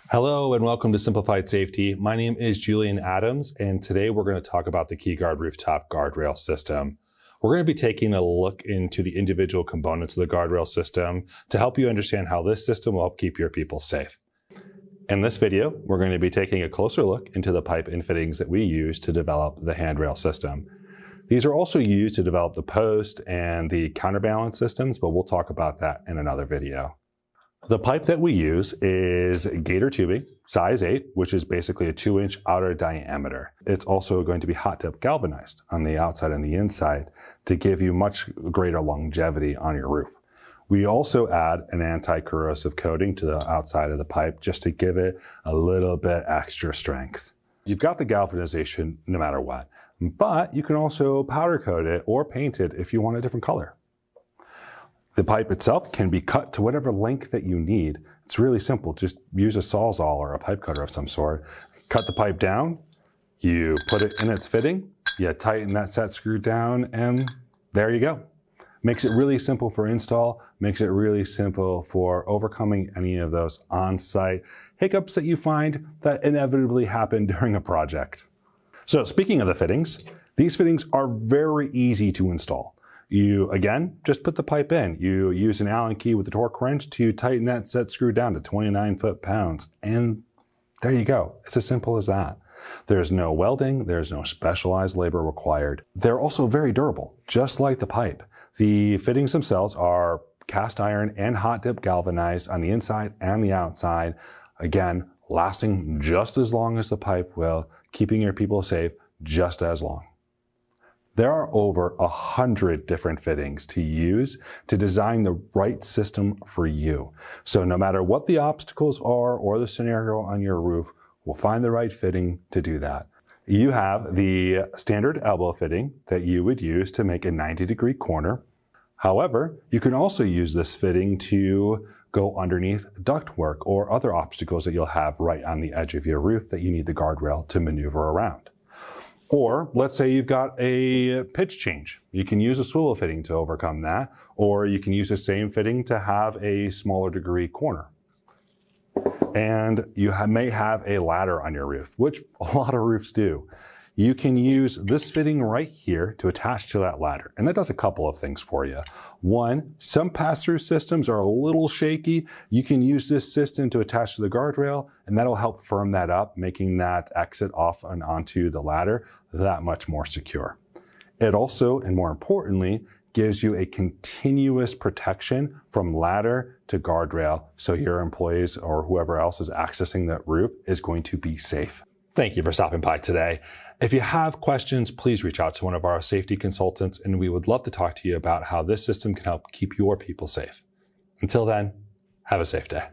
Hello and welcome to Simplified Safety. My name is Julian Adams, and today we're going to talk about the KeeGuard rooftop guardrail system. We're going to be taking a look into the individual components of the guardrail system to help you understand how this system will help keep your people safe. In this video, we're going to be taking a closer look into the pipe and fittings that we use to develop the handrail system. These are also used to develop the post and the counterbalance systems, but we'll talk about that in another video. The pipe that we use is Gator Tubing, size 8, which is basically a 2-inch outer diameter. It's also going to be hot dip galvanized on the outside and the inside to give you much greater longevity on your roof. We also add an anti-corrosive coating to the outside of the pipe just to give it a little bit extra strength. You've got the galvanization no matter what, but you can also powder coat it or paint it if you want a different color. The pipe itself can be cut to whatever length that you need. It's really simple. Just use a Sawzall or a pipe cutter of some sort. Cut the pipe down, you put it in its fitting, you tighten that set screw down, and there you go. Makes it really simple for install, makes it really simple for overcoming any of those on-site hiccups that you find that inevitably happen during a project. So speaking of the fittings, these fittings are very easy to install. You, again, just put the pipe in. You use an Allen key with a torque wrench to tighten that set screw down to 29 foot-pounds. And there you go. It's as simple as that. There's no welding. There's no specialized labor required. They're also very durable, just like the pipe. The fittings themselves are cast iron and hot dip galvanized on the inside and the outside. Again, lasting just as long as the pipe will, keeping your people safe just as long. There are over 100 different fittings to use to design the right system for you. So no matter what the obstacles are or the scenario on your roof, we'll find the right fitting to do that. You have the standard elbow fitting that you would use to make a 90-degree corner. However, you can also use this fitting to go underneath ductwork or other obstacles that you'll have right on the edge of your roof that you need the guardrail to maneuver around. Or let's say you've got a pitch change. You can use a swivel fitting to overcome that, or you can use the same fitting to have a smaller degree corner. And you may have a ladder on your roof, which a lot of roofs do. You can use this fitting right here to attach to that ladder. And that does a couple of things for you. One, some pass-through systems are a little shaky. You can use this system to attach to the guardrail, and that'll help firm that up, making that exit off and onto the ladder that much more secure. It also, and more importantly, gives you a continuous protection from ladder to guardrail, so your employees or whoever else is accessing that roof is going to be safe. Thank you for stopping by today. If you have questions, please reach out to one of our safety consultants, and we would love to talk to you about how this system can help keep your people safe. Until then, have a safe day.